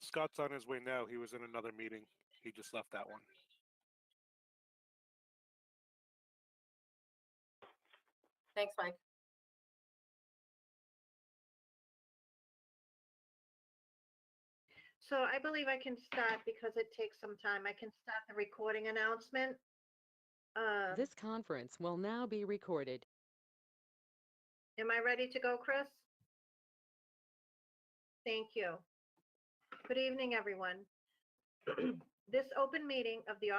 Scott's on his way now. He was in another meeting. He just left that one. Thanks, Mike. So I believe I can start because it takes some time. I can start the recording announcement. This conference will now be recorded. Am I ready to go, Chris? Thank you. Good evening, everyone. This open meeting of the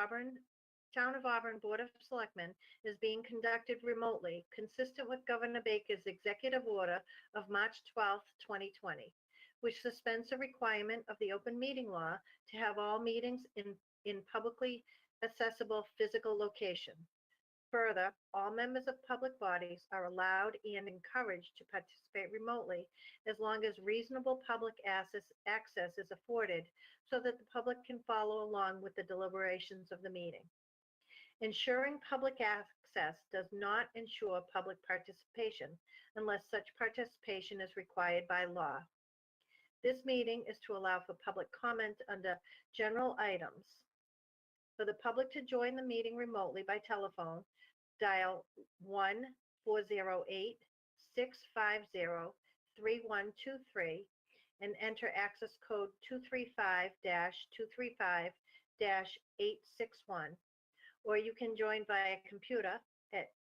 Town of Auburn Board of Selectmen is being conducted remotely, consistent with Governor Baker's executive order of March 12, 2020, which suspends the requirement of the open meeting law to have all meetings in publicly accessible physical location. Further, all members of public bodies are allowed and encouraged to participate remotely as long as reasonable public access is afforded so that the public can follow along with the deliberations of the meeting. Ensuring public access does not ensure public participation unless such participation is required by law. This meeting is to allow for public comment under general items. For the public to join the meeting remotely by telephone, dial 1-408-650-3123 and enter access code 235-235-861. Or you can join via computer at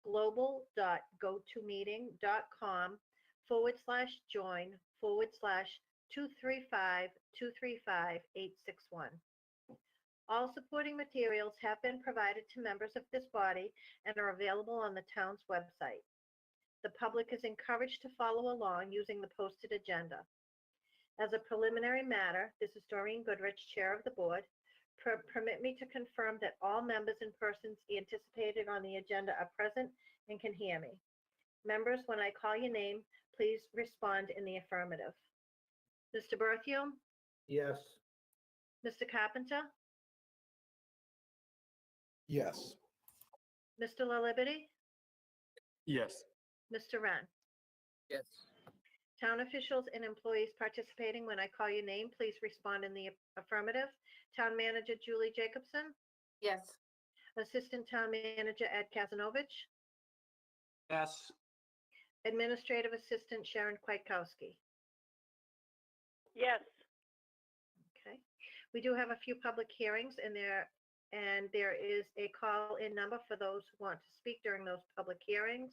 global.gotomeeting.com/join/235-235-861. All supporting materials have been provided to members of this body and are available on the town's website. The public is encouraged to follow along using the posted agenda. As a preliminary matter, this is Doreen Goodrich, Chair of the Board. Permit me to confirm that all members and persons anticipated on the agenda are present and can hear me. Members, when I call your name, please respond in the affirmative. Mr. Berthium? Yes. Mr. Carpenter? Yes. Mr. La Liberty? Yes. Mr. Wren? Yes. Town officials and employees participating, when I call your name, please respond in the affirmative. Town Manager Julie Jacobson? Yes. Assistant Town Manager Ed Kazanovich? Yes. Administrative Assistant Sharon Kwiatkowski? Yes. Okay. We do have a few public hearings and there is a call-in number for those who want to speak during those public hearings.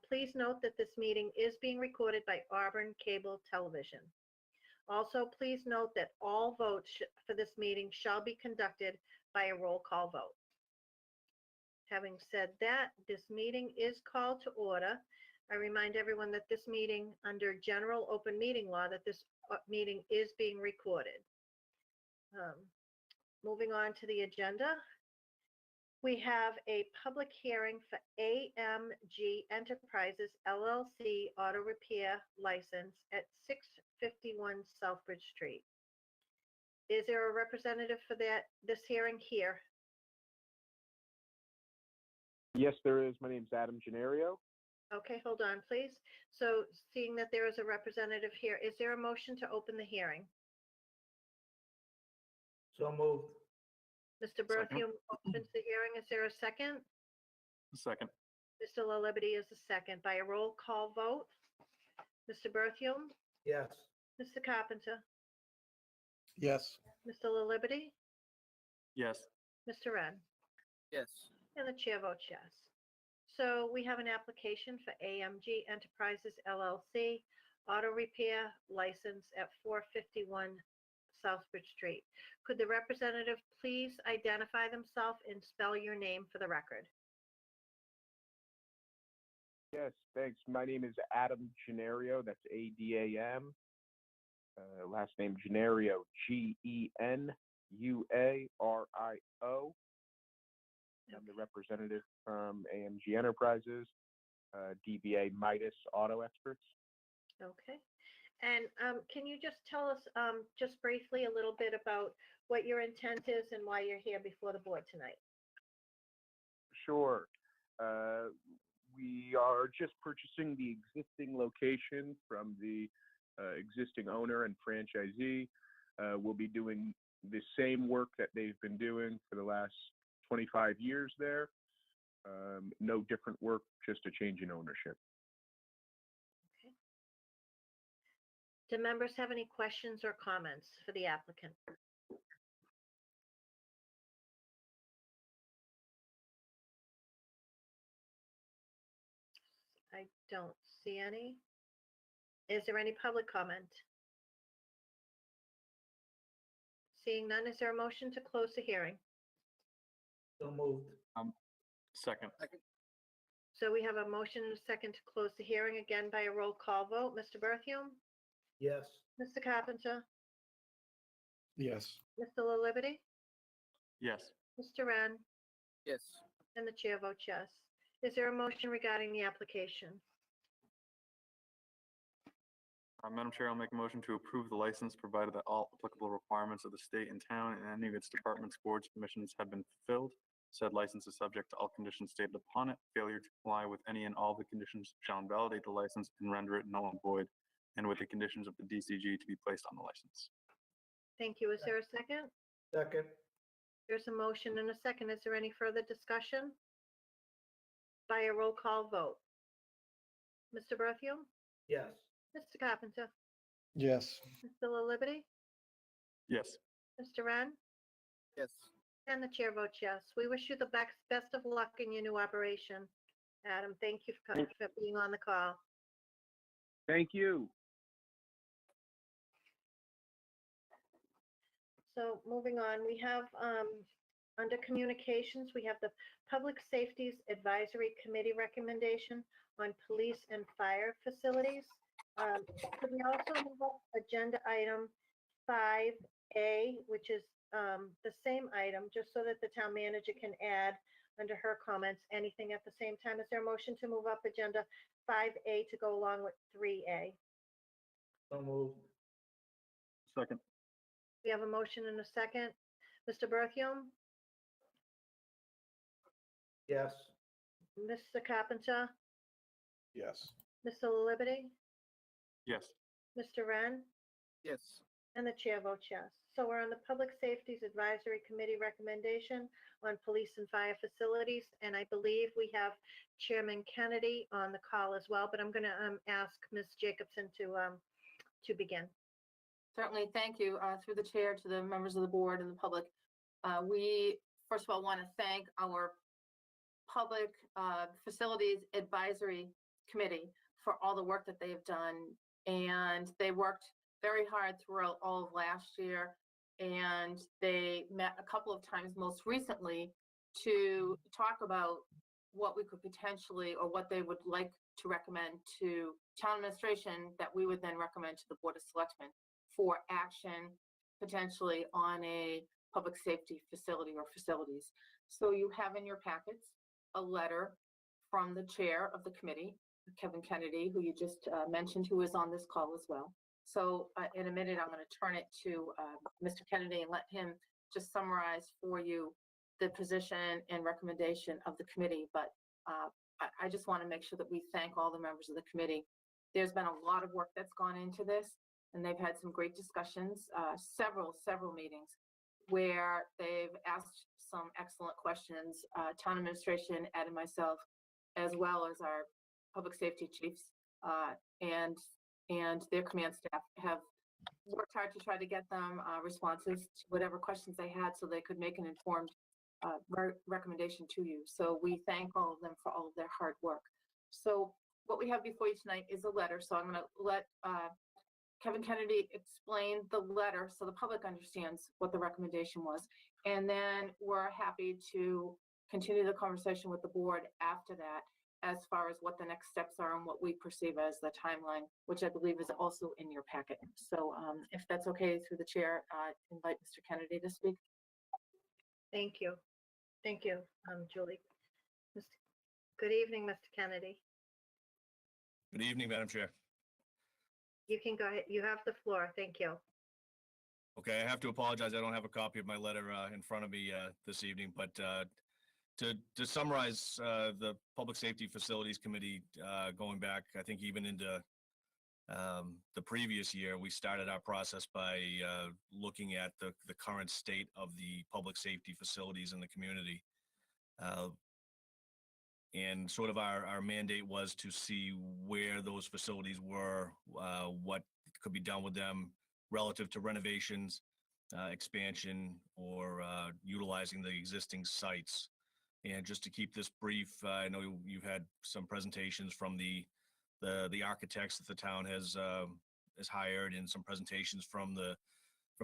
Please note that this meeting is being recorded by Auburn Cable Television. Also, please note that all votes for this meeting shall be conducted by a roll call vote. Having said that, this meeting is called to order. I remind everyone that this meeting, under general open meeting law, that this meeting is being recorded. Moving on to the agenda. We have a public hearing for AMG Enterprises LLC auto repair license at 651 Southbridge Street. Is there a representative for this hearing here? Yes, there is. My name's Adam Gennario. Okay, hold on, please. So seeing that there is a representative here, is there a motion to open the hearing? So moved. Mr. Berthium opens the hearing. Is there a second? Second. Mr. La Liberty is the second. By a roll call vote, Mr. Berthium, Yes. Mr. Carpenter, Yes. Mr. La Liberty, Yes. Mr. Wren, Yes. and the chair votes yes. So we have an application for AMG Enterprises LLC auto repair license at 451 Southbridge Street. Could the representative please identify themselves and spell your name for the record? Yes, thanks. My name is Adam Gennario. That's A-D-A-M. Last name Gennario, G-E-N-U-A-R-I-O. I'm the representative from AMG Enterprises, DBA Midas Auto Experts. Okay. And can you just tell us just briefly a little bit about what your intent is and why you're here before the board tonight? Sure. We are just purchasing the existing location from the existing owner and franchisee. will be doing the same work that they've been doing for the last 25 years there. No different work, just a change in ownership. Do members have any questions or comments for the applicant? I don't see any. Is there any public comment? Seeing none, is there a motion to close the hearing? So moved. Second. So we have a motion and a second to close the hearing, again by a roll call vote. Mr. Berthium? Yes. Mr. Carpenter? Yes. Mr. La Liberty? Yes. Mr. Ren? Yes. And the chair votes yes. Is there a motion regarding the application? Madam Chair, I'll make a motion to approve the license provided that all applicable requirements of the state and town and any of its departments, boards, commissions have been fulfilled. Said license is subject to all conditions stated upon it. Failure to comply with any and all the conditions shall invalidate the license and render it null and void, and with the conditions of the DCG to be placed on the license. Thank you. Is there a second? Second. There's a motion and a second. Is there any further discussion? By a roll call vote. Mr. Berthium? Yes. Mr. Carpenter? Yes. Mr. La Liberty? Yes. Mr. Ren? Yes. And the chair votes yes. We wish you the best of luck in your new operation. Adam, thank you for being on the call. Thank you. So moving on, we have, under communications, we have the Public Safeties Advisory Committee recommendation on police and fire facilities. Could we also move up agenda item 5A, which is the same item, just so that the town manager can add under her comments anything at the same time? Is there a motion to move up agenda 5A to go along with 3A? So moved. Second. We have a motion and a second. Mr. Berthium? Yes. Mr. Carpenter? Yes. Mr. La Liberty? Yes. Mr. Ren? Yes. And the chair votes yes. So we're on the Public Safeties Advisory Committee recommendation on police and fire facilities. And I believe we have Chairman Kennedy on the call as well, but I'm going to ask Ms. Jacobson to begin. Certainly, thank you. Through the chair to the members of the board and the public. We, first of all, want to thank our Public Facilities Advisory Committee for all the work that they've done. And they worked very hard throughout all of last year. And they met a couple of times most recently to talk about what we could potentially, or what they would like to recommend to town administration that we would then recommend to the Board of Selectmen for action potentially on a public safety facility or facilities. So you have in your packets a letter from the chair of the committee, Kevin Kennedy, who you just mentioned, who is on this call as well. So in a minute, I'm going to turn it to Mr. Kennedy and let him just summarize for you the position and recommendation of the committee. But I just want to make sure that we thank all the members of the committee. There's been a lot of work that's gone into this, and they've had some great discussions, several meetings where they've asked some excellent questions. Town administration, Ed and myself, as well as our public safety chiefs and their command staff have worked hard to try to get them responses to whatever questions they had so they could make an informed recommendation to you. So we thank all of them for all of their hard work. So what we have before you tonight is a letter. So I'm going to let Kevin Kennedy explain the letter so the public understands what the recommendation was. And then we're happy to continue the conversation with the board after that, as far as what the next steps are and what we perceive as the timeline, which I believe is also in your packet. So if that's okay, through the chair, invite Mr. Kennedy to speak. Thank you. Thank you, Julie. Good evening, Mr. Kennedy. Good evening, Madam Chair. You can go ahead. You have the floor. Thank you. Okay, I have to apologize. I don't have a copy of my letter in front of me this evening, but to summarize the Public Safety Facilities Committee going back, I think even into the previous year, we started our process by looking at the current state of the public safety facilities in the community. And sort of our mandate was to see where those facilities were, what could be done with them relative to renovations, expansion, or utilizing the existing sites. And just to keep this brief, I know you've had some presentations from the architects that the town has hired, and some presentations from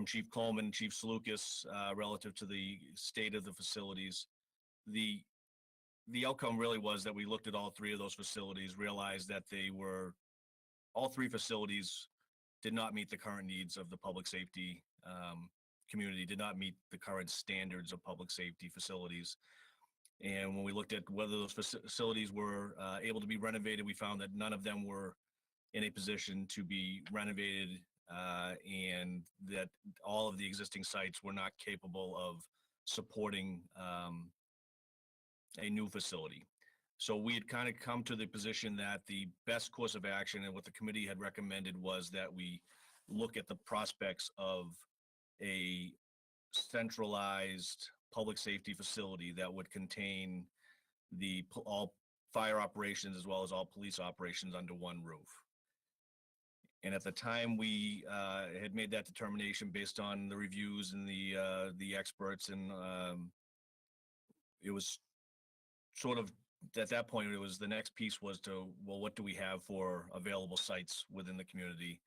Chief Coleman and Chief Salukis relative to the state of the facilities. The outcome really was that we looked at all three of those facilities, realized that all three facilities did not meet the current needs of the public safety community, did not meet the current standards of public safety facilities. And when we looked at whether those facilities were able to be renovated, we found that none of them were in a position to be renovated, and that all of the existing sites were not capable of supporting a new facility. So we had kind of come to the position that the best course of action, and what the committee had recommended, was that we look at the prospects of a centralized public safety facility that would contain all fire operations as well as all police operations under one roof. And at the time, we had made that determination based on the reviews and the experts, and it was sort of, at that point, it was the next piece was to, well, what do we have for available sites within the community?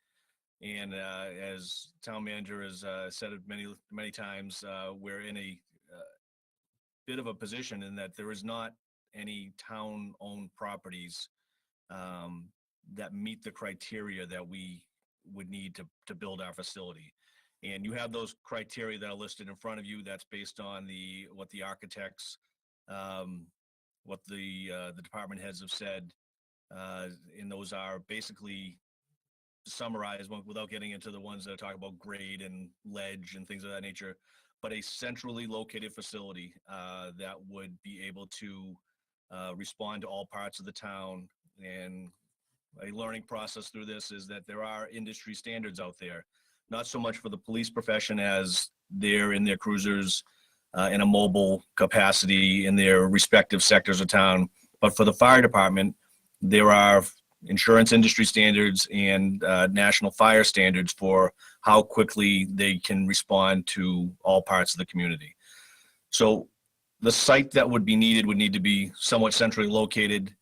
And as town manager has said it many times, we're in a bit of a position in that there is not any town-owned properties that meet the criteria that we would need to build our facility. And you have those criteria that are listed in front of you. That's based on what the architects, what the department heads have said, and those are basically summarized, without getting into the ones that talk about grade and ledge and things of that nature, but a centrally located facility that would be able to respond to all parts of the town. And a learning process through this is that there are industry standards out there, not so much for the police profession as they're in their cruisers in a mobile capacity in their respective sectors of town, but for the fire department, there are insurance industry standards and national fire standards for how quickly they can respond to all parts of the community. So the site that would be needed would need to be somewhat centrally located.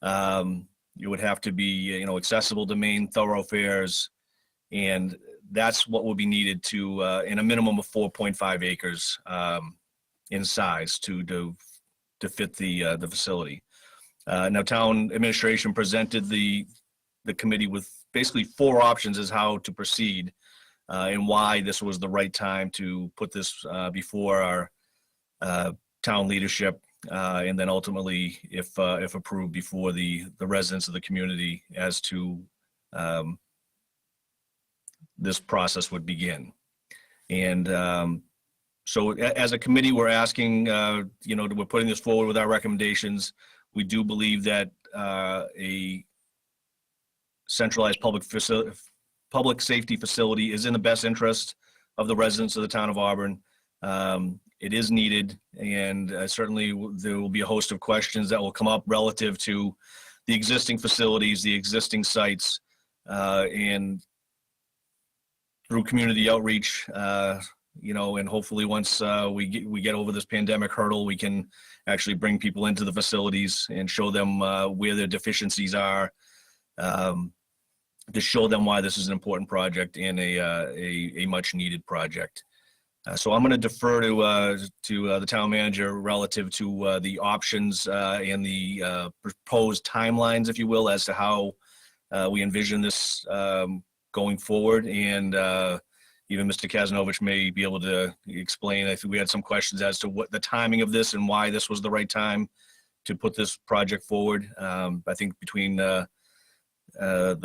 It would have to be, accessible to main thoroughfares, and that's what would be needed to, in a minimum of 4.5 acres in size to fit the facility. Now, town administration presented the committee with basically 4 options as how to proceed, and why this was the right time to put this before our town leadership, and then ultimately, if approved, before the residents of the community as to this process would begin. And so as a committee, we're asking, we're putting this forward with our recommendations. We do believe that a centralized public safety facility is in the best interest of the residents of the town of Auburn. It is needed, and certainly there will be a host of questions that will come up relative to the existing facilities, the existing sites, and through community outreach, and hopefully once we get over this pandemic hurdle, we can actually bring people into the facilities and show them where their deficiencies are, to show them why this is an important project and a much needed project. So I'm going to defer to the town manager relative to the options and the proposed timelines, if you will, as to how we envision this going forward. And even Mr. Kazanovich may be able to explain. I think we had some questions as to what the timing of this and why this was the right time to put this project forward. I think between the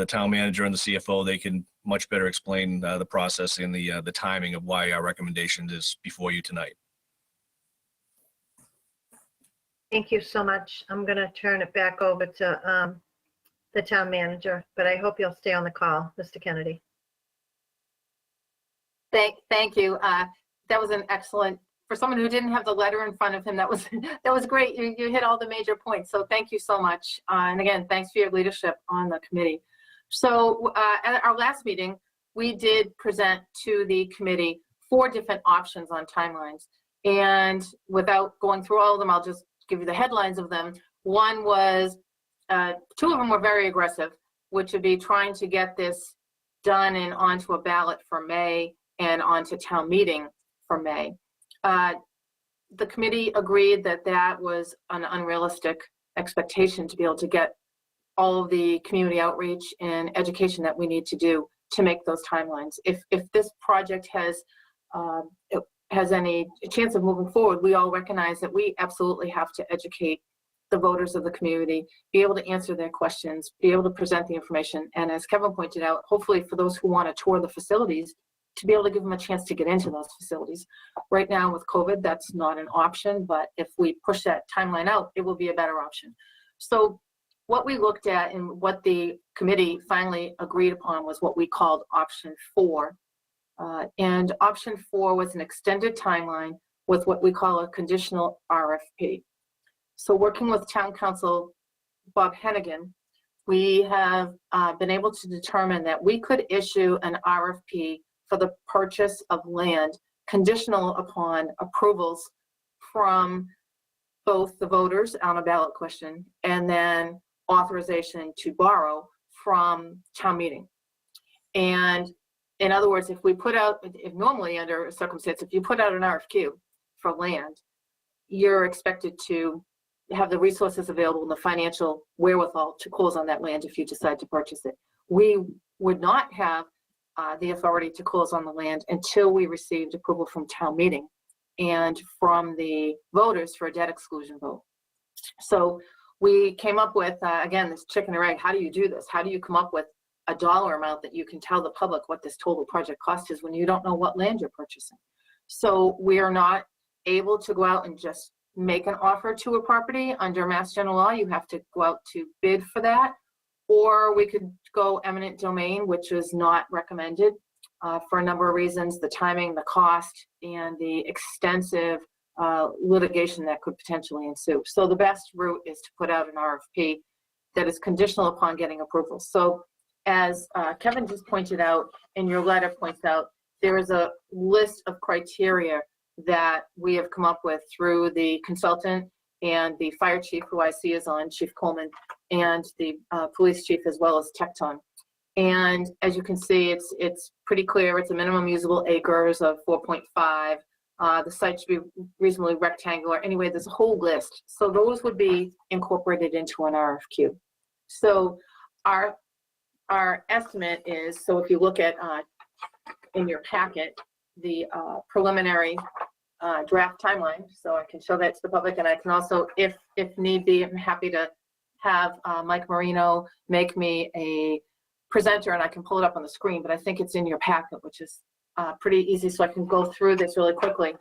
town manager and the CFO, they can much better explain the process and the timing of why our recommendation is before you tonight. Thank you so much. I'm going to turn it back over to the town manager, but I hope you'll stay on the call, Mr. Kennedy. Thank you. That was an excellent, for someone who didn't have the letter in front of him, that was great. You hit all the major points. So thank you so much. And again, thanks for your leadership on the committee. So at our last meeting, we did present to the committee 4 different options on timelines. And without going through all of them, I'll just give you the headlines of them. One was, 2 of them were very aggressive, which would be trying to get this done and onto a ballot for May and onto town meeting for May. The committee agreed that that was an unrealistic expectation to be able to get all of the community outreach and education that we need to do to make those timelines. If this project has any chance of moving forward, we all recognize that we absolutely have to educate the voters of the community, be able to answer their questions, be able to present the information, and as Kevin pointed out, hopefully for those who want to tour the facilities, to be able to give them a chance to get into those facilities. Right now with COVID, that's not an option, but if we push that timeline out, it will be a better option. So what we looked at and what the committee finally agreed upon was what we called option 4. And option 4 was an extended timeline with what we call a conditional RFP. So working with Town Council Bob Hennigan, we have been able to determine that we could issue an RFP for the purchase of land conditional upon approvals from both the voters on a ballot question and then authorization to borrow from town meeting. And in other words, if we put out, if normally under a circumstance, if you put out an RFQ for land, you're expected to have the resources available and the financial wherewithal to close on that land if you decide to purchase it. We would not have the authority to close on the land until we received approval from town meeting and from the voters for a debt exclusion vote. So we came up with, again, this chicken or egg. How do you do this? How do you come up with a dollar amount that you can tell the public what this total project cost is when you don't know what land you're purchasing? So we are not able to go out and just make an offer to a property. Under Mass General Law, you have to go out to bid for that. Or we could go eminent domain, which is not recommended for a number of reasons: the timing, the cost, and the extensive litigation that could potentially ensue. So the best route is to put out an RFP that is conditional upon getting approval. So as Kevin just pointed out, and your letter points out, there is a list of criteria that we have come up with through the consultant and the fire chief, who I see is on, Chief Coleman, and the police chief, as well as Tecton. And as you can see, it's pretty clear. It's a minimum usable acres of 4.5. The site should be reasonably rectangular. Anyway, there's a whole list. So those would be incorporated into an RFQ. So our estimate is, so if you look at in your packet, the preliminary draft timeline, so I can show that to the public, and I can also, if need be, I'm happy to have Mike Marino make me a presenter, and I can pull it up on the screen, but I think it's in your packet, which is pretty easy, so I can go through this really quickly.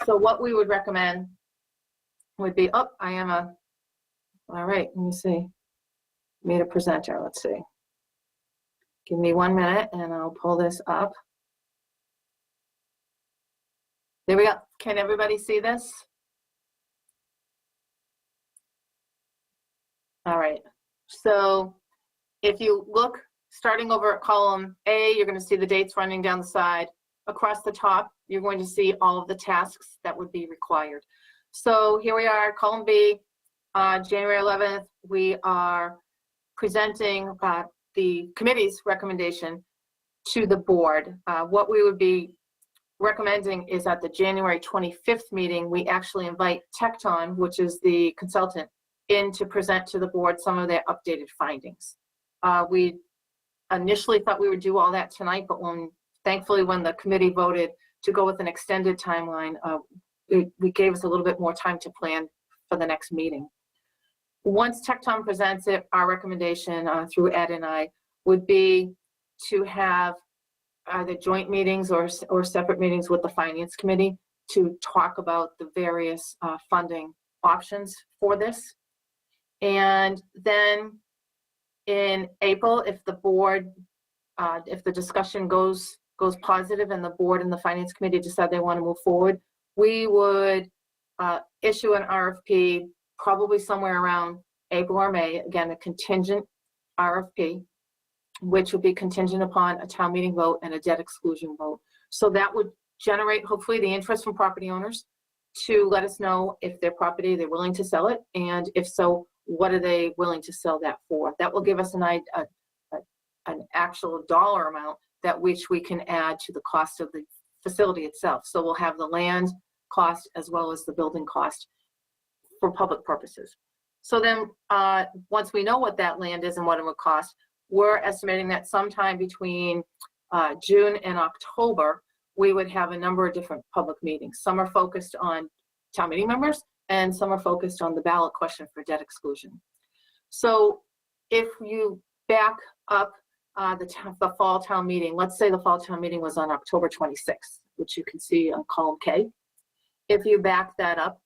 So what we would recommend would be, all right, let me see, made a presenter, let's see. Give me 1 minute and I'll pull this up. There we go. Can everybody see this? All right. So if you look, starting over at column A, you're going to see the dates running down the side. Across the top, you're going to see all of the tasks that would be required. So here we are, column B, January 11th, we are presenting the committee's recommendation to the board. What we would be recommending is at the January 25th meeting, we actually invite Tecton, which is the consultant, in to present to the board some of their updated findings. We initially thought we would do all that tonight, but thankfully when the committee voted to go with an extended timeline, we gave us a little bit more time to plan for the next meeting. Once Tecton presents it, our recommendation through Ed and I would be to have either joint meetings or separate meetings with the Finance Committee to talk about the various funding options for this. And then in April, if the board, if the discussion goes positive and the board and the finance committee decide they want to move forward, we would issue an RFP probably somewhere around April or May, again, a contingent RFP, which would be contingent upon a town meeting vote and a debt exclusion vote. So that would generate, hopefully, the interest from property owners to let us know if their property, they're willing to sell it, and if so, what are they willing to sell that for? That will give us an actual dollar amount that which we can add to the cost of the facility itself. So we'll have the land cost as well as the building cost for public purposes. So then once we know what that land is and what it would cost, we're estimating that sometime between June and October, we would have a number of different public meetings. Some are focused on town meeting members and some are focused on the ballot question for debt exclusion. So if you back up the fall town meeting, let's say the fall town meeting was on October 26th, which you can see on column K. If you back that up,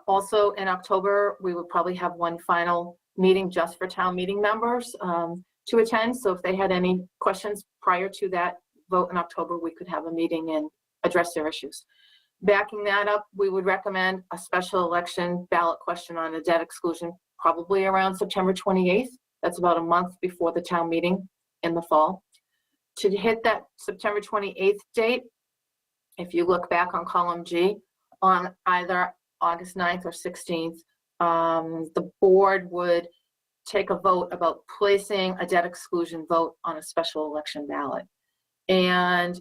also in October, we would probably have one final meeting just for town meeting members to attend. So if they had any questions prior to that vote in October, we could have a meeting and address their issues. Backing that up, we would recommend a special election ballot question on a debt exclusion, probably around September 28th. That's about a month before the town meeting in the fall. To hit that September 28th date, if you look back on column G, on either August 9th or 16th, the board would take a vote about placing a debt exclusion vote on a special election ballot. And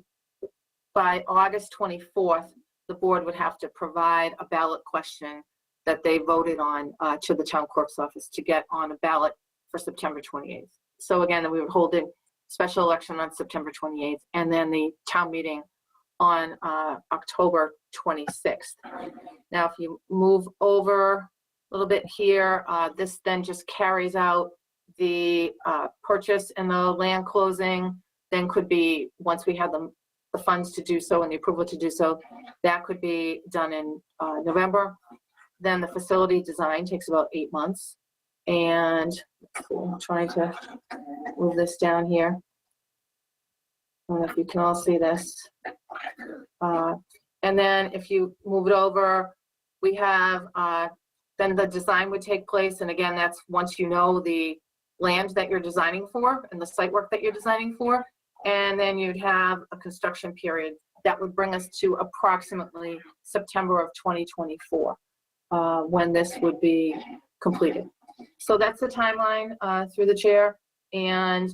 by August 24th, the board would have to provide a ballot question that they voted on to the town clerk's office to get on a ballot for September 28th. So again, we would hold a special election on September 28th and then the town meeting on October 26th. Now, if you move over a little bit here, this then just carries out the purchase and the land closing. Then could be, once we have the funds to do so and the approval to do so, that could be done in November. Then the facility design takes about 8 months. And I'm trying to move this down here. I don't know if you can all see this. And then if you move it over, we have, then the design would take place. And again, that's once you know the land that you're designing for and the site work that you're designing for. And then you'd have a construction period that would bring us to approximately September of 2024 when this would be completed. So that's the timeline through the chair. And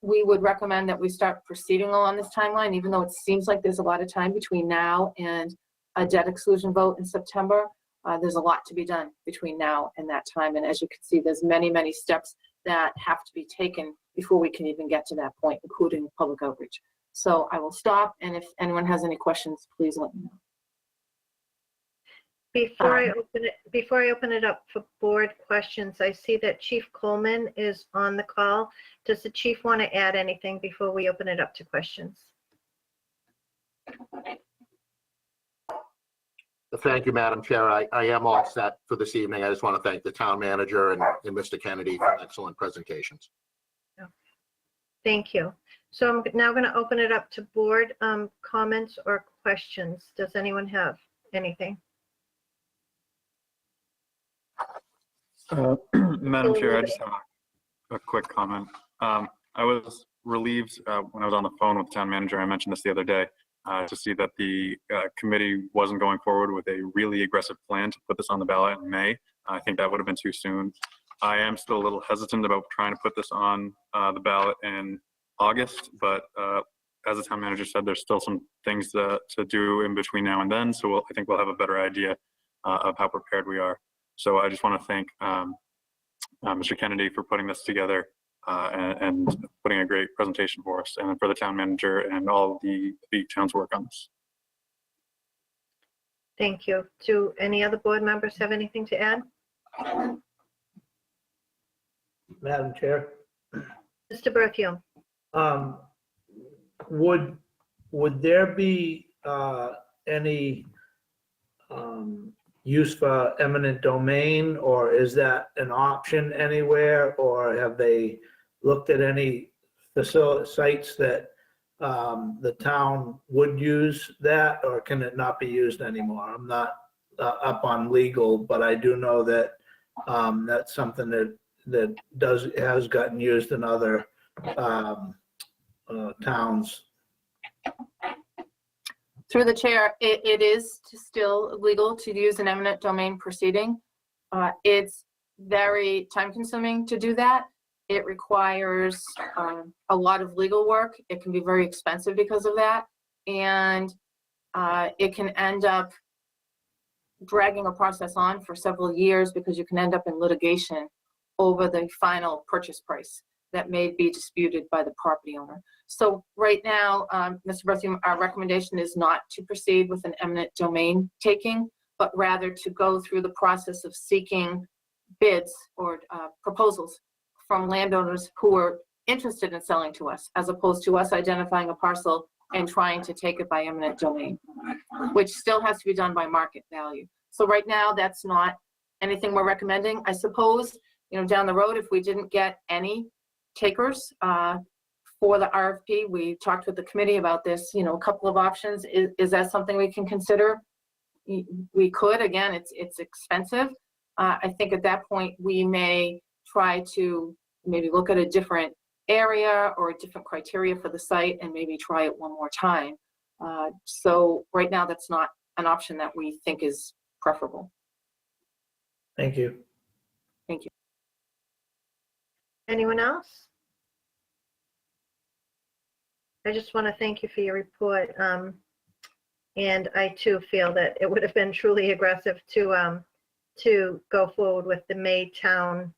we would recommend that we start proceeding along this timeline, even though it seems like there's a lot of time between now and a debt exclusion vote in September. There's a lot to be done between now and that time. And as you can see, there's many, many steps that have to be taken before we can even get to that point, including public outreach. So I will stop. And if anyone has any questions, please let me know. Before I open it up for board questions, I see that Chief Coleman is on the call. Does the chief want to add anything before we open it up to questions? Thank you, Madam Chair. I am all set for this evening. I just want to thank the town manager and Mr. Kennedy for excellent presentations. Thank you. So I'm now going to open it up to board comments or questions. Does anyone have anything? Madam Chair, I just have a quick comment. I was relieved when I was on the phone with the town manager, I mentioned this the other day, to see that the committee wasn't going forward with a really aggressive plan to put this on the ballot in May. I think that would have been too soon. I am still a little hesitant about trying to put this on the ballot in August, but as the town manager said, there's still some things to do in between now and then. So I think we'll have a better idea of how prepared we are. So I just want to thank Mr. Kennedy for putting this together and putting a great presentation for us, and for the town manager and all the town's work on this. Thank you. Do any other board members have anything to add? Madam Chair, Mr. Berthium. Would there be any use for eminent domain, or is that an option anywhere? Or have they looked at any sites that the town would use that, or can it not be used anymore? I'm not up on legal, but I do know that that's something that has gotten used in other towns. Through the chair, it is still legal to use an eminent domain proceeding. It's very time consuming to do that. It requires a lot of legal work. It can be very expensive because of that. And it can end up dragging a process on for several years because you can end up in litigation over the final purchase price that may be disputed by the property owner. So right now, Mr. Berthium, our recommendation is not to proceed with an eminent domain taking, but rather to go through the process of seeking bids or proposals from landowners who are interested in selling to us, as opposed to us identifying a parcel and trying to take it by eminent domain, which still has to be done by market value. So right now, that's not anything we're recommending. I suppose, down the road, if we didn't get any takers for the RFP, we talked with the committee about this, a couple of options. Is that something we can consider? We could. Again, it's expensive. I think at that point, we may try to maybe look at a different area or a different criteria for the site and maybe try it one more time. So right now, that's not an option that we think is preferable. Thank you. Thank you. Anyone else? I just want to thank you for your report. And I too feel that it would have been truly aggressive to go forward with the May town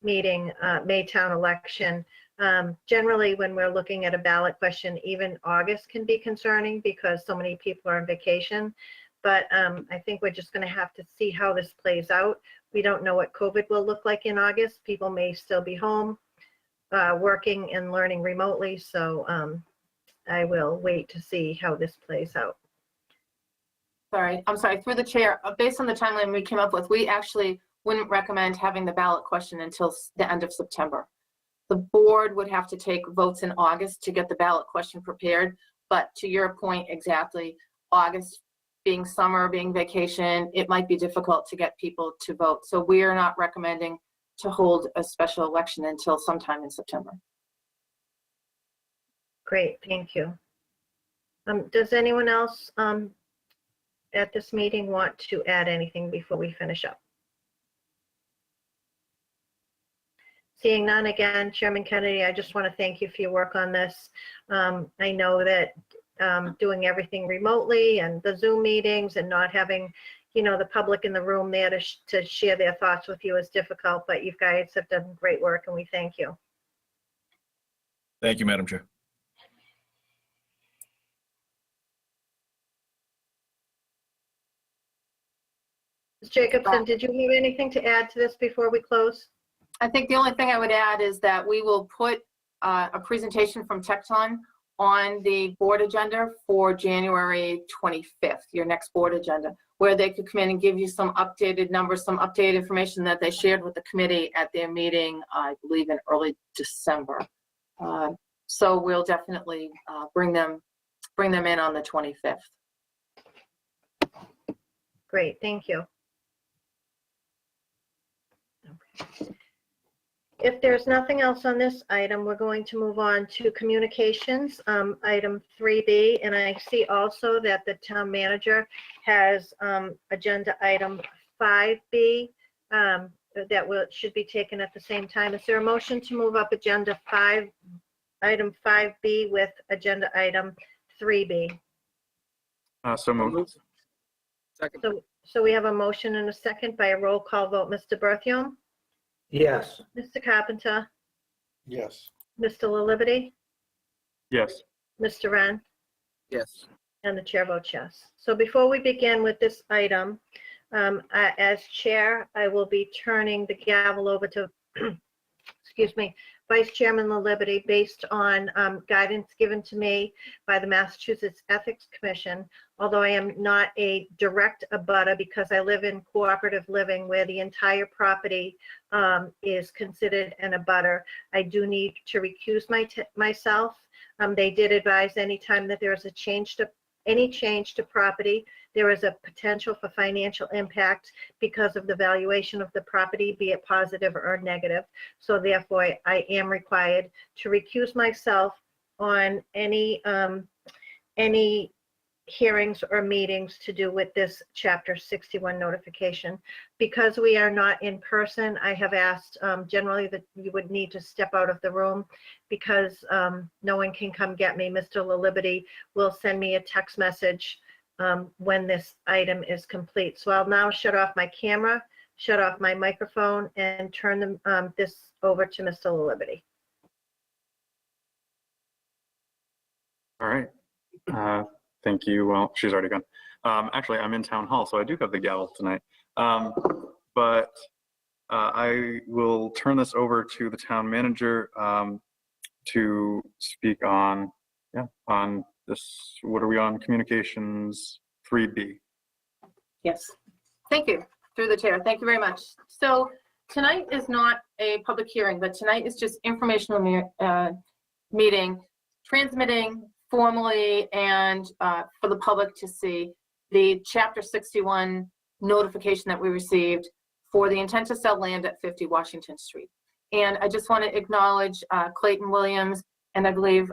meeting, May town election. Generally, when we're looking at a ballot question, even August can be concerning because so many people are on vacation. But I think we're just going to have to see how this plays out. We don't know what COVID will look like in August. People may still be home working and learning remotely. So I will wait to see how this plays out. I'm sorry, through the chair, based on the timeline we came up with, we actually wouldn't recommend having the ballot question until the end of September. The board would have to take votes in August to get the ballot question prepared. But to your point exactly, August being summer, being vacation, it might be difficult to get people to vote. So we are not recommending to hold a special election until sometime in September. Great, thank you. Does anyone else at this meeting want to add anything before we finish up? Seeing none, again, Chairman Kennedy, I just want to thank you for your work on this. I know that doing everything remotely and the Zoom meetings and not having, the public in the room there to share their thoughts with you is difficult, but you guys have done great work and we thank you. Thank you, Madam Chair. Ms. Jacobson, did you have anything to add to this before we close? I think the only thing I would add is that we will put a presentation from Tecton on the board agenda for January 25th, your next board agenda, where they could come in and give you some updated numbers, some updated information that they shared with the committee at their meeting, I believe in early December. So we'll definitely bring them in on the 25th. Great, thank you. Okay. If there's nothing else on this item, we're going to move on to communications, item 3B. And I see also that the town manager has agenda item 5B that should be taken at the same time. Is there a motion to move up item 5B with agenda item 3B? So moved. Second. So we have a motion and a second by a roll call vote. Mr. Berthium? Yes. Mr. Carpenter? Yes. Mr. LaLiberte? Yes. Mr. Wren? Yes. And the chair votes yes. So before we begin with this item, as chair, I will be turning the gavel over to, excuse me, Vice Chairman La Liberty, based on guidance given to me by the Massachusetts Ethics Commission, although I am not a direct abutter because I live in cooperative living where the entire property is considered an abutter, I do need to recuse myself. They did advise anytime that there is any change to property, there is a potential for financial impact because of the valuation of the property, be it positive or negative. So therefore, I am required to recuse myself on any hearings or meetings to do with this Chapter 61 notification. Because we are not in person, I have asked generally that you would need to step out of the room because no one can come get me. Mr. La Liberty will send me a text message when this item is complete. So I'll now shut off my camera, shut off my microphone, and turn this over to Mr. La Liberty. All right. Thank you. Well, she's already gone. Actually, I'm in town hall, so I do have the gavel tonight. But I will turn this over to the town manager to speak on this. What are we on? Communications 3B. Yes. Thank you. Through the chair. Thank you very much. So tonight is not a public hearing, but tonight is just informational meeting, transmitting formally and for the public to see the Chapter 61 notification that we received for the intent to sell land at 50 Washington Street. And I just want to acknowledge Clayton Williams and I believe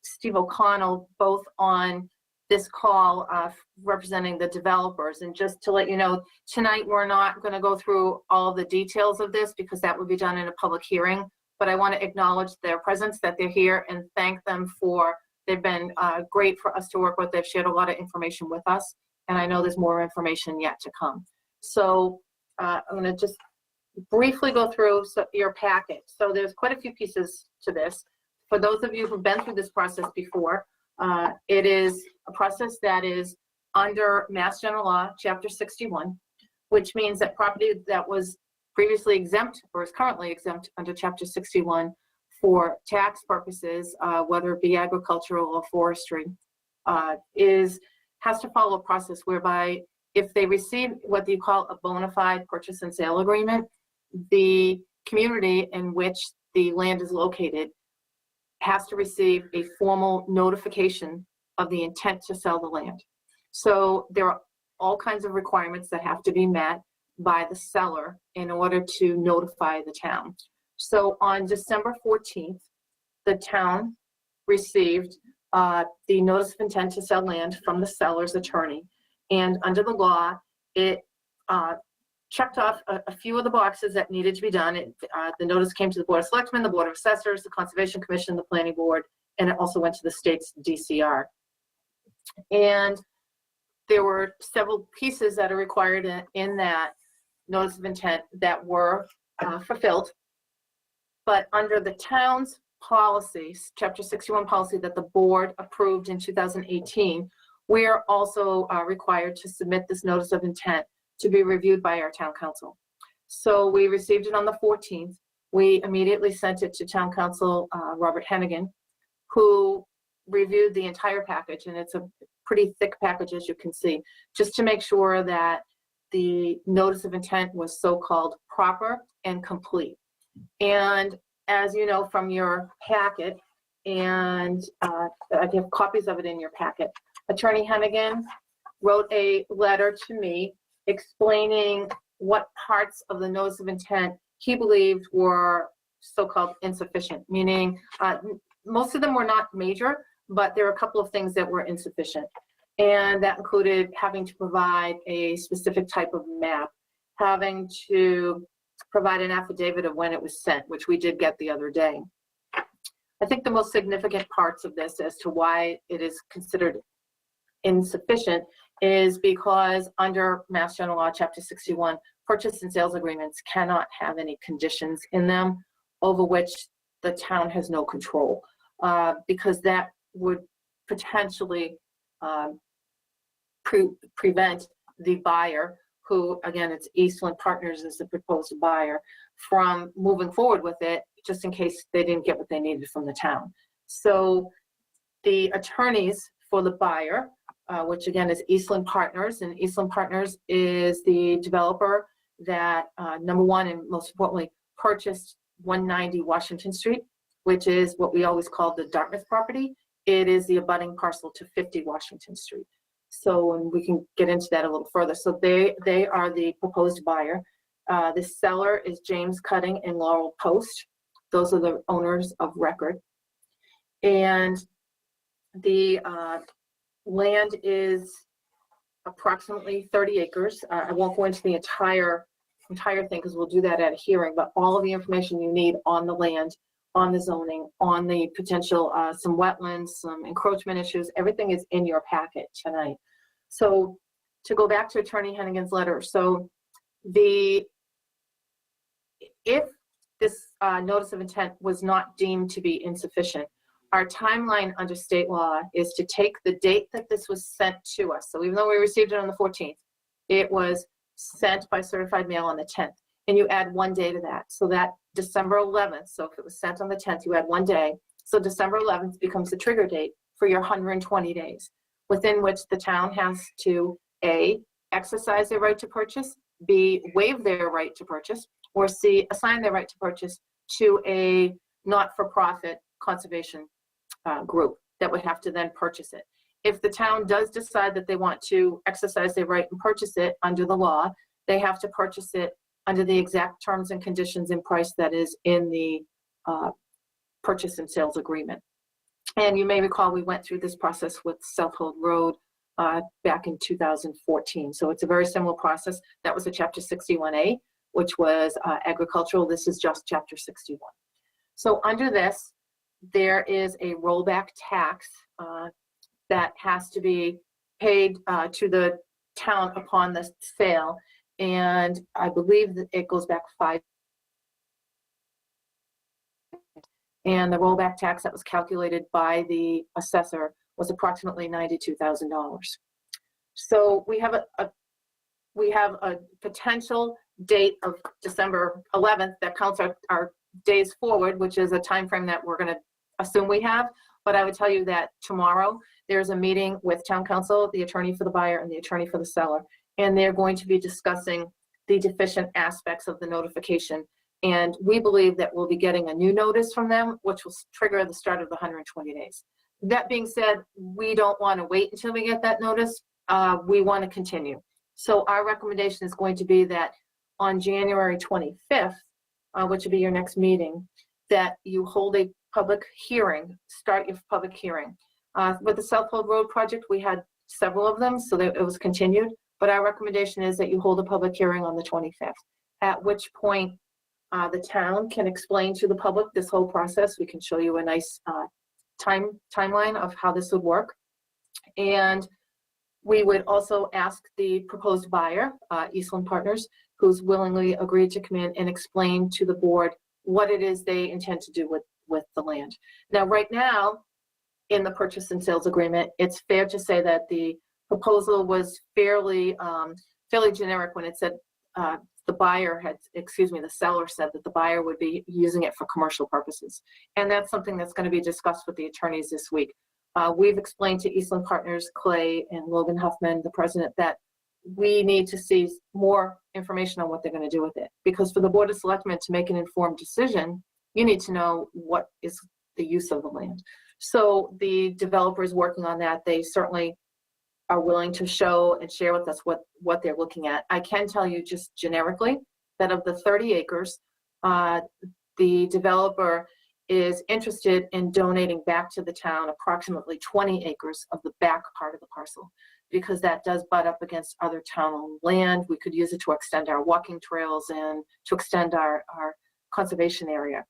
Steve O'Connell, both on this call representing the developers. And just to let you know, tonight we're not going to go through all the details of this because that would be done in a public hearing. But I want to acknowledge their presence, that they're here, and thank them for, they've been great for us to work with. They've shared a lot of information with us. And I know there's more information yet to come. So I'm going to just briefly go through your packet. So there's quite a few pieces to this. For those of you who've been through this process before, it is a process that is under Mass General Law, Chapter 61, which means that property that was previously exempt or is currently exempt under Chapter 61 for tax purposes, whether it be agricultural or forestry, has to follow a process whereby if they receive what you call a bona fide purchase and sale agreement, the community in which the land is located has to receive a formal notification of the intent to sell the land. So there are all kinds of requirements that have to be met by the seller in order to notify the town. So on December 14th, the town received the notice of intent to sell land from the seller's attorney. And under the law, it checked off a few of the boxes that needed to be done. The notice came to the Board of Selectmen, the Board of Assessors, the Conservation Commission, the Planning Board, and it also went to the state's DCR. And there were several pieces that are required in that notice of intent that were fulfilled. But under the town's policies, Chapter 61 policy that the board approved in 2018, we are also required to submit this notice of intent to be reviewed by our town council. So we received it on the 14th. We immediately sent it to town council Robert Hennigan, who reviewed the entire package, and it's a pretty thick package, as you can see, just to make sure that the notice of intent was so-called proper and complete. And as you know from your packet, and I have copies of it in your packet, Attorney Hennigan wrote a letter to me explaining what parts of the notice of intent he believed were so-called insufficient, meaning most of them were not major, but there were a couple of things that were insufficient. And that included having to provide a specific type of map, having to provide an affidavit of when it was sent, which we did get the other day. I think the most significant parts of this as to why it is considered insufficient is because under Mass General Law, Chapter 61, purchase and sales agreements cannot have any conditions in them over which the town has no control, because that would potentially prevent the buyer, who again, it's Eastland Partners as the proposed buyer, from moving forward with it just in case they didn't get what they needed from the town. So the attorneys for the buyer, which again is Eastland Partners, and Eastland Partners is the developer that, number one, and most importantly, purchased 190 Washington Street, which is what we always call the Dartmouth property. It is the abutting parcel to 50 Washington Street. So, and we can get into that a little further. So they are the proposed buyer. The seller is James Cutting and Laurel Post. Those are the owners of record. And the land is approximately 30 acres. I won't go into the entire thing because we'll do that at a hearing, but all of the information you need on the land, on the zoning, on the potential, some wetlands, some encroachment issues, everything is in your packet tonight. So to go back to Attorney Hennigan's letter, so if this notice of intent was not deemed to be insufficient, our timeline under state law is to take the date that this was sent to us. So even though we received it on the 14th, it was sent by certified mail on the 10th. And you add 1 day to that. So that December 11th, so if it was sent on the 10th, you add 1 day. So December 11th becomes the trigger date for your 120 days, within which the town has to A, exercise their right to purchase, B, waive their right to purchase, or C, assign their right to purchase to a not-for-profit conservation group that would have to then purchase it. If the town does decide that they want to exercise their right and purchase it under the law, they have to purchase it under the exact terms and conditions and price that is in the purchase and sales agreement. And you may recall we went through this process with South Hold Road back in 2014. So it's a very similar process. That was a Chapter 61A, which was agricultural. This is just Chapter 61. So under this, there is a rollback tax that has to be paid to the town upon the sale. And I believe that it goes back 5. And the rollback tax that was calculated by the assessor was approximately $92,000. So we have a potential date of December 11th that counts our days forward, which is a time frame that we're going to assume we have. But I would tell you that tomorrow there's a meeting with town council, the attorney for the buyer, and the attorney for the seller, and they're going to be discussing the deficient aspects of the notification. And we believe that we'll be getting a new notice from them, which will trigger the start of the 120 days. That being said, we don't want to wait until we get that notice. We want to continue. So our recommendation is going to be that on January 25th, which will be your next meeting, that you hold a public hearing, start your public hearing. With the South Hold Road project, we had several of them, so that it was continued. But our recommendation is that you hold a public hearing on the 25th, at which point the town can explain to the public this whole process. We can show you a nice timeline of how this would work. And we would also ask the proposed buyer, Eastland Partners, who's willingly agreed to come in and explain to the board what it is they intend to do with the land. Now, right now, in the purchase and sales agreement, it's fair to say that the proposal was fairly generic when it said the seller said that the buyer would be using it for commercial purposes. And that's something that's going to be discussed with the attorneys this week. We've explained to Eastland Partners, Clay and Logan Huffman, the president, that we need to see more information on what they're going to do with it. Because for the Board of Selectmen to make an informed decision, you need to know what is the use of the land. So the developer is working on that. They certainly are willing to show and share with us what they're looking at. I can tell you just generically that of the 30 acres, the developer is interested in donating back to the town approximately 20 acres of the back part of the parcel, because that does butt up against other town-owned land. We could use it to extend our walking trails and to extend our conservation area.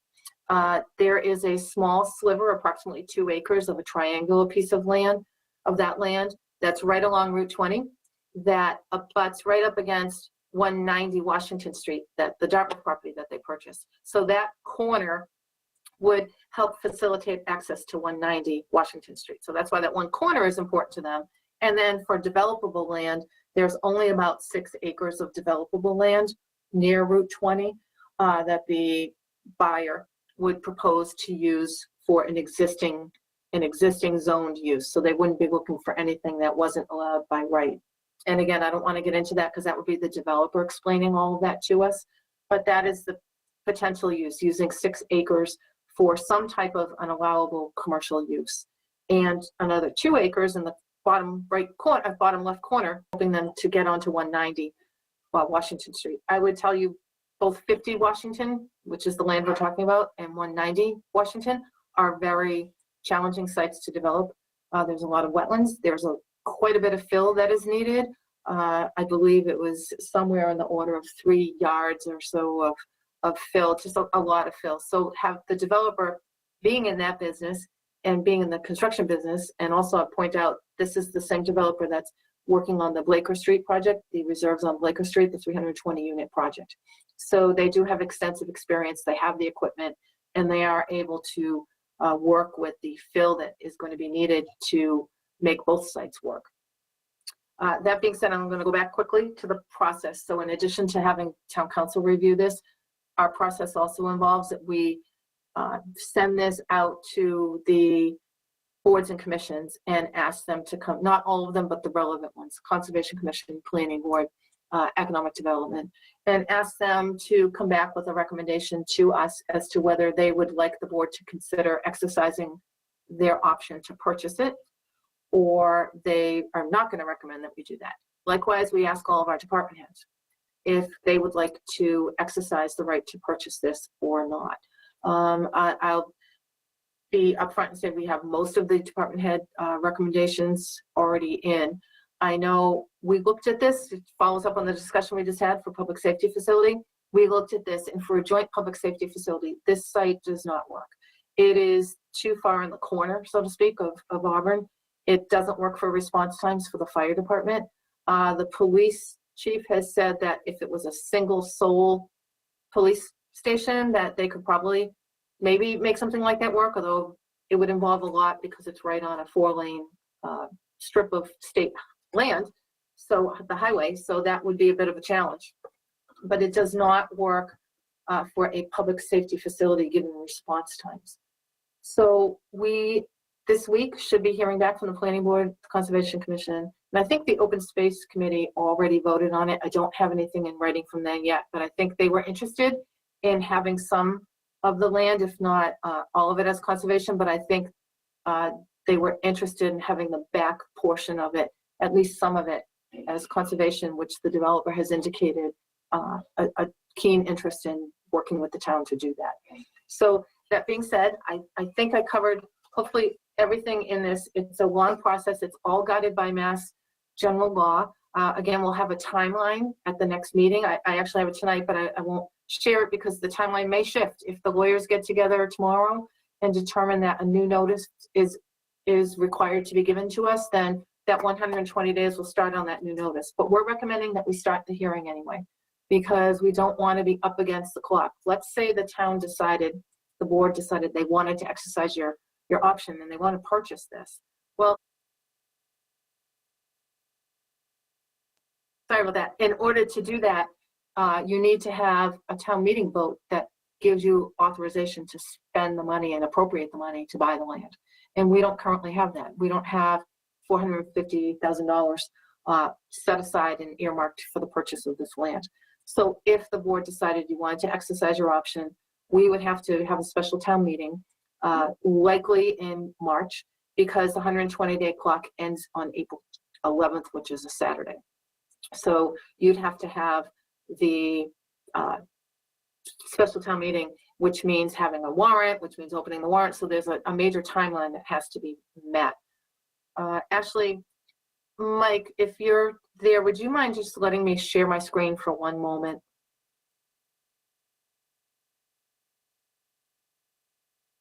There is a small sliver, approximately 2 acres of a triangular piece of land, that's right along Route 20, that abuts right up against 190 Washington Street, that the Dartmouth property that they purchased. So that corner would help facilitate access to 190 Washington Street. So that's why that one corner is important to them. And then for developable land, there's only about 6 acres of developable land near Route 20 that the buyer would propose to use for an existing zoned use. So they wouldn't be looking for anything that wasn't allowed by right. And again, I don't want to get into that because that would be the developer explaining all of that to us. But that is the potential use, using 6 acres for some type of an allowable commercial use. And another 2 acres in the bottom right corner, bottom left corner, helping them to get onto 190 Washington Street. I would tell you both 50 Washington, which is the land we're talking about, and 190 Washington are very challenging sites to develop. There's a lot of wetlands. There's quite a bit of fill that is needed. I believe it was somewhere in the order of 3 yards or so of fill, just a lot of fill. So have the developer being in that business and being in the construction business, and also I'll point out, this is the same developer that's working on the Blaker Street project, the reserves on Blaker Street, the 320 unit project. So they do have extensive experience, they have the equipment, and they are able to work with the fill that is going to be needed to make both sites work. That being said, I'm going to go back quickly to the process. So in addition to having town council review this, our process also involves that we send this out to the boards and commissions and ask them to come, not all of them, but the relevant ones, Conservation Commission, Planning Board, Economic Development, and ask them to come back with a recommendation to us as to whether they would like the board to consider exercising their option to purchase it, or they are not going to recommend that we do that. Likewise, we ask all of our department heads if they would like to exercise the right to purchase this or not. I'll be upfront and say we have most of the department head recommendations already in. I know we looked at this, it follows up on the discussion we just had for public safety facility. We looked at this, and for a joint public safety facility, this site does not work. It is too far in the corner, so to speak, of Auburn. It doesn't work for response times for the fire department. The police chief has said that if it was a single sole police station, that they could probably maybe make something like that work, although it would involve a lot because it's right on a 4-lane strip of state land, so the highway, so that would be a bit of a challenge. But it does not work for a public safety facility given response times. So we, this week, should be hearing back from the Planning Board, the Conservation Commission, and I think the Open Space Committee already voted on it. I don't have anything in writing from them yet, but I think they were interested in having some of the land, if not all of it as conservation, but I think they were interested in having the back portion of it, at least some of it, as conservation, which the developer has indicated a keen interest in working with the town to do that. So that being said, I think I covered hopefully everything in this. It's a long process. It's all guided by Mass General Law. Again, we'll have a timeline at the next meeting. I actually have it tonight, but I won't share it because the timeline may shift. If the lawyers get together tomorrow and determine that a new notice is required to be given to us, then that 120 days will start on that new notice. But we're recommending that we start the hearing anyway, because we don't want to be up against the clock. Let's say the town decided, the board decided they wanted to exercise your option and they want to purchase this. Well, sorry about that. In order to do that, you need to have a town meeting vote that gives you authorization to spend the money and appropriate the money to buy the land. And we don't currently have that. We don't have $450,000 set aside and earmarked for the purchase of this land. So if the board decided you wanted to exercise your option, we would have to have a special town meeting, likely in March, because the 120-day clock ends on April 11th, which is a Saturday. So you'd have to have the special town meeting, which means having a warrant, which means opening the warrant. So there's a major timeline that has to be met. Ashley, Mike, if you're there, would you mind just letting me share my screen for one moment?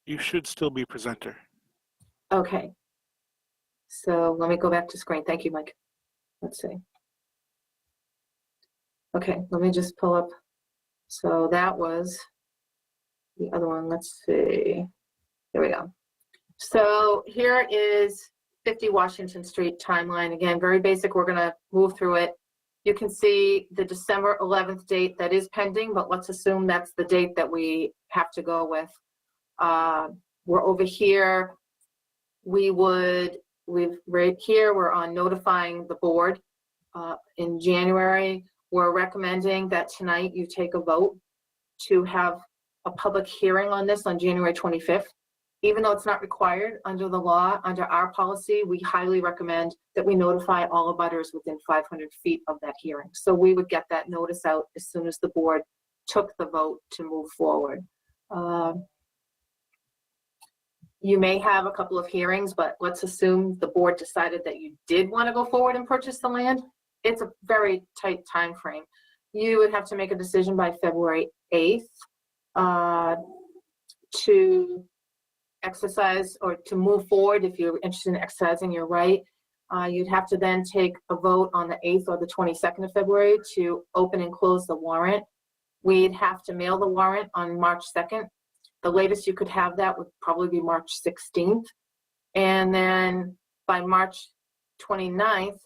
You should still be presenter. Okay. So let me go back to screen. Thank you, Mike. Let's see. Okay, let me just pull up. So that was the other one. Let's see. There we go. So here is 50 Washington Street timeline. Again, very basic. We're going to move through it. You can see the December 11th date that is pending, but let's assume that's the date that we have to go with. We're over here. Right here, we're on notifying the board. In January, we're recommending that tonight you take a vote to have a public hearing on this on January 25th. Even though it's not required under the law, under our policy, we highly recommend that we notify all abutters within 500 feet of that hearing. So we would get that notice out as soon as the board took the vote to move forward. You may have a couple of hearings, but let's assume the board decided that you did want to go forward and purchase the land. It's a very tight time frame. You would have to make a decision by February 8th to exercise or to move forward if you're interested in exercising your right. You'd have to then take a vote on the 8th or the 22nd of February to open and close the warrant. We'd have to mail the warrant on March 2nd. The latest you could have that would probably be March 16th. And then by March 29th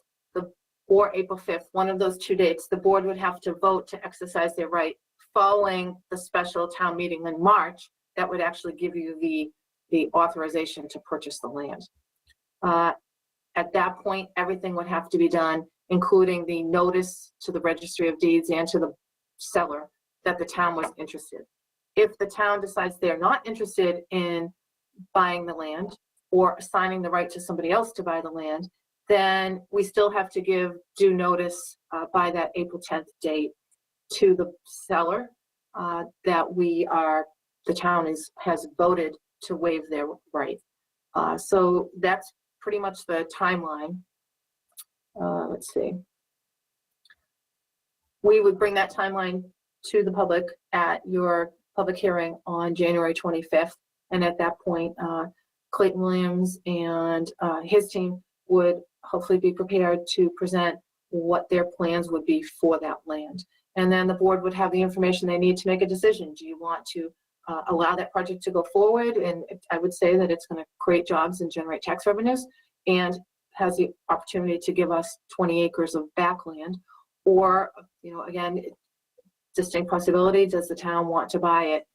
or April 5th, one of those 2 dates, the board would have to vote to exercise their right following the special town meeting in March. That would actually give you the authorization to purchase the land. At that point, everything would have to be done, including the notice to the Registry of Deeds and to the seller that the town was interested. If the town decides they're not interested in buying the land or assigning the right to somebody else to buy the land, then we still have to give due notice by that April 10th date to the seller that the town has voted to waive their right. So that's pretty much the timeline. Let's see. We would bring that timeline to the public at your public hearing on January 25th. And at that point, Clayton Williams and his team would hopefully be prepared to present what their plans would be for that land. And then the board would have the information they need to make a decision. Do you want to allow that project to go forward? And I would say that it's going to create jobs and generate tax revenues and has the opportunity to give us 20 acres of backland. Or, again, distinct possibility, does the town want to buy it?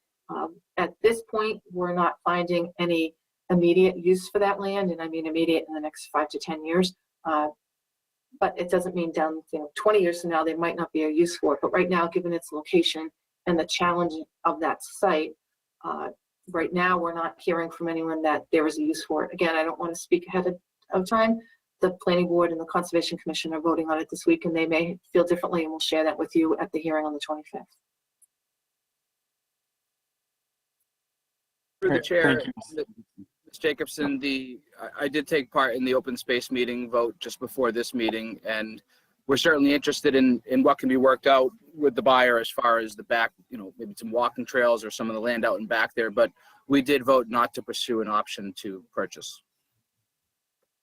At this point, we're not finding any immediate use for that land, and I mean immediate in the next 5 to 10 years. But it doesn't mean down 20 years from now there might not be a use for it. But right now, given its location and the challenge of that site, right now we're not hearing from anyone that there is a use for it. Again, I don't want to speak ahead of time. The Planning Board and the Conservation Commission are voting on it this week, and they may feel differently, and we'll share that with you at the hearing on the 25th. Through the chair, Thank you. Ms. Jacobson, I did take part in the open space meeting vote just before this meeting, and we're certainly interested in what can be worked out with the buyer as far as the back, maybe some walking trails or some of the land out and back there, but we did vote not to pursue an option to purchase.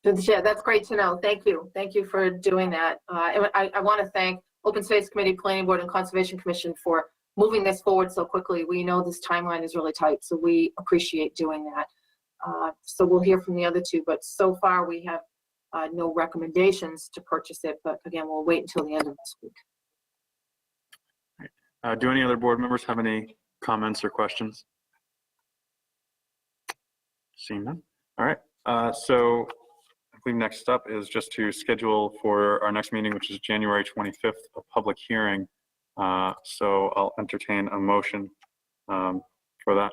Yeah, that's great to know. Thank you. Thank you for doing that. I want to thank Open Space Committee, Planning Board, and Conservation Commission for moving this forward so quickly. We know this timeline is really tight, so we appreciate doing that. So we'll hear from the other two, but so far we have no recommendations to purchase it, but again, we'll wait until the end of this week. Do any other board members have any comments or questions? Seeing none. All right. So I believe next up is just to schedule for our next meeting, which is January 25th, a public hearing. So I'll entertain a motion for that.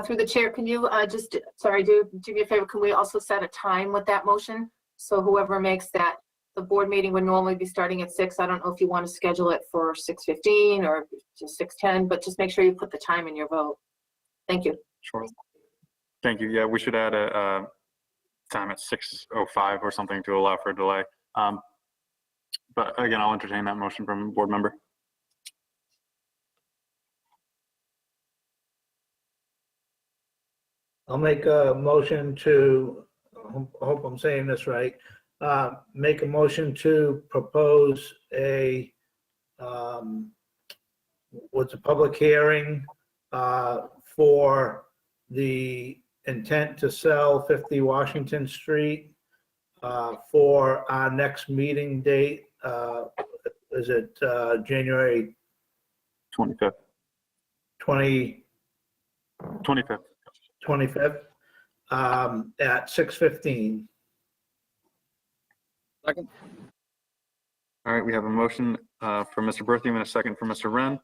Through the chair, can you do me a favor, can we also set a time with that motion? So whoever makes that, the board meeting would normally be starting at 6. I don't know if you want to schedule it for 6:15 or just 6:10, but just make sure you put the time in your vote. Thank you. Sure. Thank you. Yeah, we should add a time at 6:05 or something to allow for a delay. But again, I'll entertain that motion from a board member. I'll make a motion to, I hope I'm saying this right, make a motion to propose a public hearing for the intent to sell 50 Washington Street for our next meeting date. Is it January 25th. 25th. 25th, at 6:15. Second. All right, we have a motion for Mr. Berthium and a second for Mr. Wren.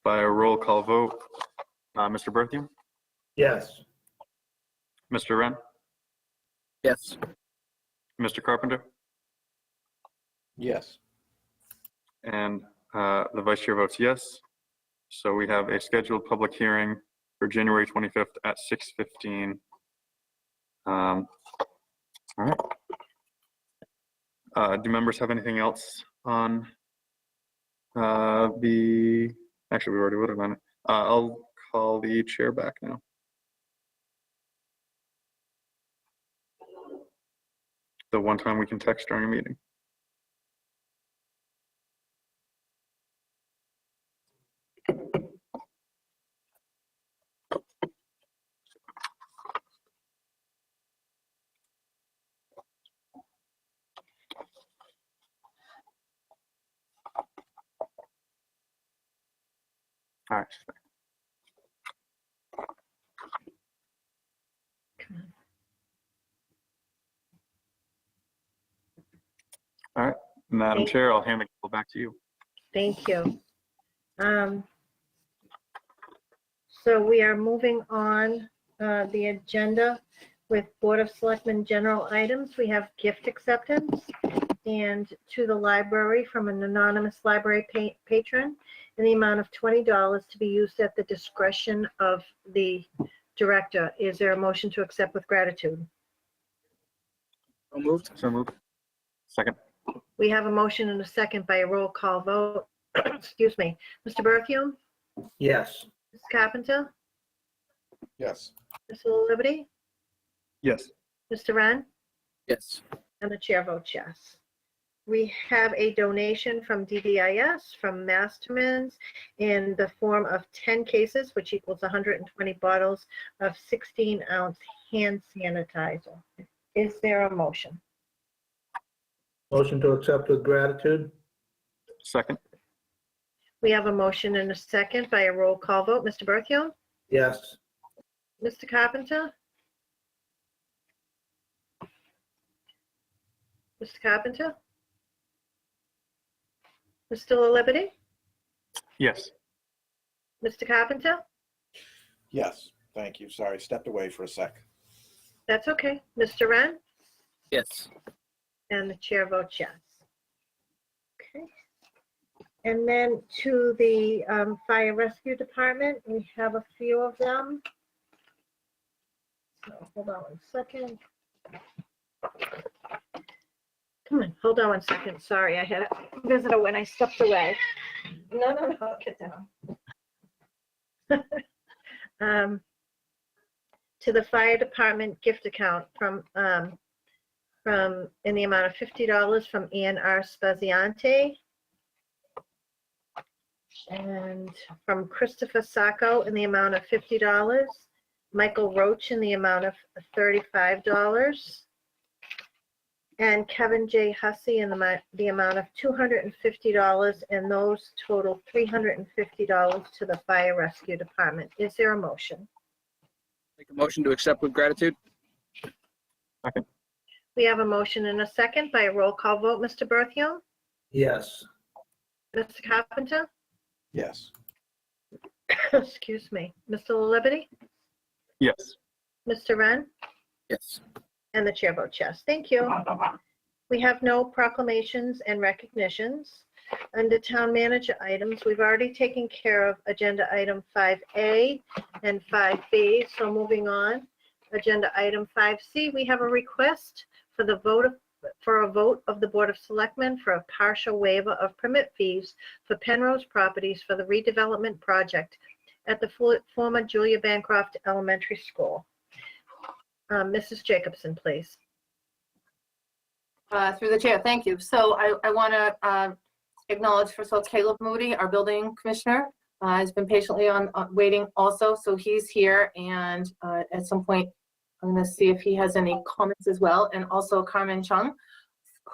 By a roll call vote, Mr. Berthium, Yes. Mr. Wren, Yes. Mr. Carpenter, Yes. and the vice chair votes yes. So we have a scheduled public hearing for January 25th at 6:15. All right. Do members have anything else on actually, we already voted on it. I'll call the chair back now. The one time we can text during a meeting. All right. All right, Madam Thank- Chair, I'll hand the call back to you. Thank you. So we are moving on the agenda with Board of Selectmen general items. We have gift acceptance and to the library from an anonymous library patron in the amount of $20 to be used at the discretion of the director. Is there a motion to accept with gratitude? So moved. So moved. Second. We have a motion and a second by a roll call vote. Excuse me. Mr. Berthium? Yes. Ms. Carpenter? Yes. Mr. Liberty? Yes. Mr. Wren? Yes. And the chair votes yes. We have a donation from DDIS, from Masterman's, in the form of 10 cases, which equals 120 bottles of 16-ounce hand sanitizer. Is there a motion? Motion to accept with gratitude? Second. We have a motion and a second by a roll call vote. Mr. Berthium? Yes. Mr. Carpenter? Mr. Carpenter? Mr. Liberty? Yes. Mr. Carpenter? Yes. Thank you. Sorry, stepped away for a sec. That's okay. Mr. Wren? Yes. And the chair votes yes. Okay. And then to the Fire Rescue Department, we have a few of them. So, hold on one second. Come on, hold on one second. Sorry, I had a visitor when I stepped away. No, get down. To the Fire Department gift account from in the amount of $50 from Ann R. Spaziante. And from Christopher Sacco in the amount of $50. Michael Roach in the amount of $35. And Kevin J. Hussey in the amount of $250, and those total $350 to the Fire Rescue Department. Is there a motion? Make a motion to accept with gratitude. Second. We have a motion and a second by a roll call vote. Mr. Berthium? Yes. Mr. Carpenter? Yes. Excuse me. Mr. Liberty? Yes. Mr. Wren? Yes. And the chair votes yes. Thank you. We have no proclamations and recognitions. Under town manager items, we've already taken care of agenda item 5A and 5B. So moving on, agenda item 5C, we have a request for a vote of the Board of Selectmen for a partial waiver of permit fees for Penrose Properties for the redevelopment project at the former Julia Bancroft Elementary School. Mrs. Jacobson, please. Through the chair, thank you. So I want to acknowledge, first of all, Caleb Moody, our building commissioner, has been patiently waiting also. So he's here, and at some point, I'm going to see if he has any comments as well. And also Carmen Chung,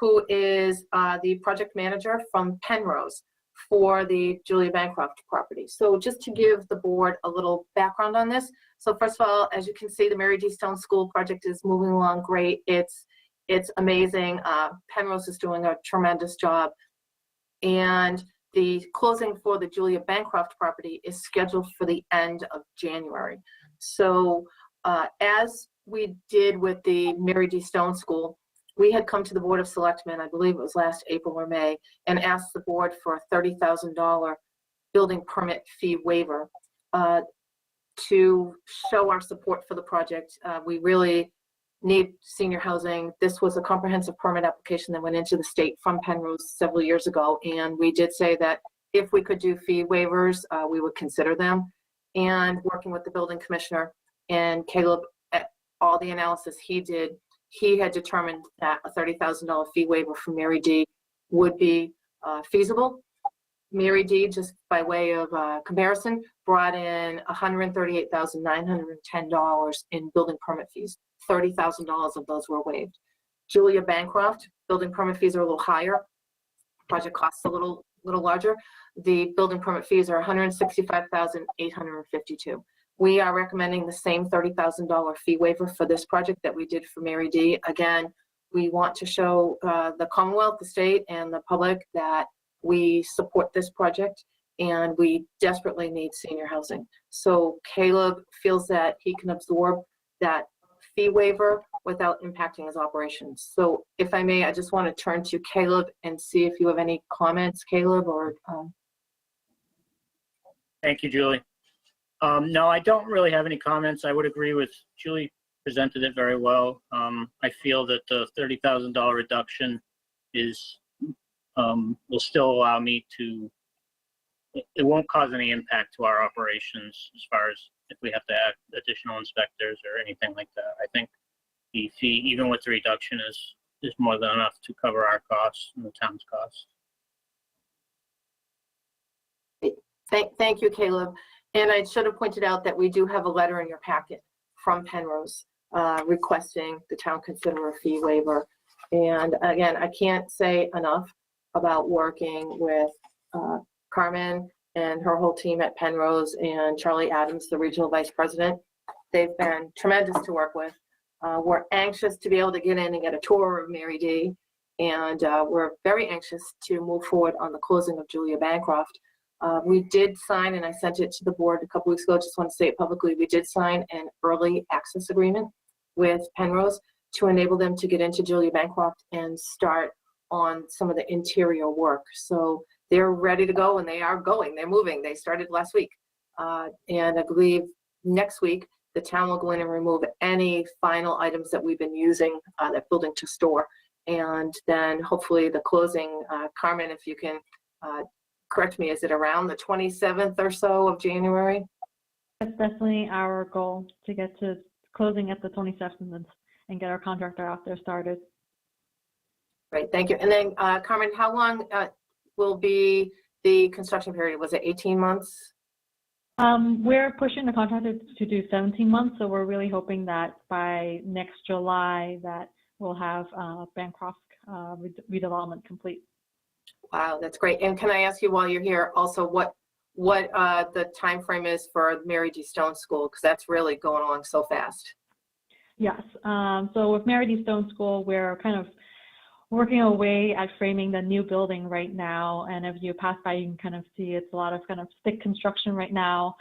who is the project manager from Penrose. for the Julia Bancroft property. So just to give the board a little background on this. So first of all, as you can see, the Mary D. Stone School project is moving along great. It's amazing. Penrose is doing a tremendous job. And the closing for the Julia Bancroft property is scheduled for the end of January. So as we did with the Mary D. Stone School, we had come to the Board of Selectmen, I believe it was last April or May, and asked the board for a $30,000 building permit fee waiver to show our support for the project. We really need senior housing. This was a comprehensive permit application that went into the state from Penrose several years ago, and we did say that if we could do fee waivers, we would consider them. And working with the building commissioner and Caleb, at all the analysis he did, he had determined that a $30,000 fee waiver for Mary D would be feasible. Mary D, just by way of comparison, brought in $138,910 in building permit fees. $30,000 of those were waived. Julia Bancroft, building permit fees are a little higher. Project costs a little larger. The building permit fees are $165,852. We are recommending the same $30,000 fee waiver for this project that we did for Mary D. Again, we want to show the Commonwealth, the state, and the public that we support this project and we desperately need senior housing. So Caleb feels that he can absorb that fee waiver without impacting his operations. So if I may, I just want to turn to Caleb and see if you have any comments, Caleb, or Thank you, Julie. No, I don't really have any comments. I would agree with Julie, presented it very well. I feel that the $30,000 reduction is will still allow me to, it won't cause any impact to our operations as far as if we have to add additional inspectors or anything like that. I think the fee, even with the reduction, is more than enough to cover our costs and the town's costs. Thank you, Caleb. And I should have pointed out that we do have a letter in your packet from Penrose requesting the town consider a fee waiver. And again, I can't say enough about working with Carmen and her whole team at Penrose and Charlie Adams, the regional vice president. They've been tremendous to work with. We're anxious to be able to get in and get a tour of Mary D. And we're very anxious to move forward on the closing of Julia Bancroft. We did sign, and I sent it to the board a couple weeks ago, just want to say it publicly, we did sign an early access agreement with Penrose to enable them to get into Julia Bancroft and start on some of the interior work. So they're ready to go, and they are going. They're moving. They started last week. And I believe next week, the town will go in and remove any final items that we've been using that building to store. And then hopefully the closing, Carmen, if you can correct me, is it around the 27th or so of January? That's definitely our goal, to get to closing at the 27th and get our contractor out there started. Great, thank you. And then Carmen, how long will be the construction period? Was it 18 months? We're pushing the contractor to do 17 months, so we're really hoping that by next July that we'll have Bancroft redevelopment complete. Wow, that's great. And can I ask you while you're here also what the time frame is for Mary D. Stone School, because that's really going along so fast. Yes. So with Mary D. Stone School, we're kind of working away at framing the new building right now. And if you pass by, you can kind of see it's a lot of kind of stick construction right now.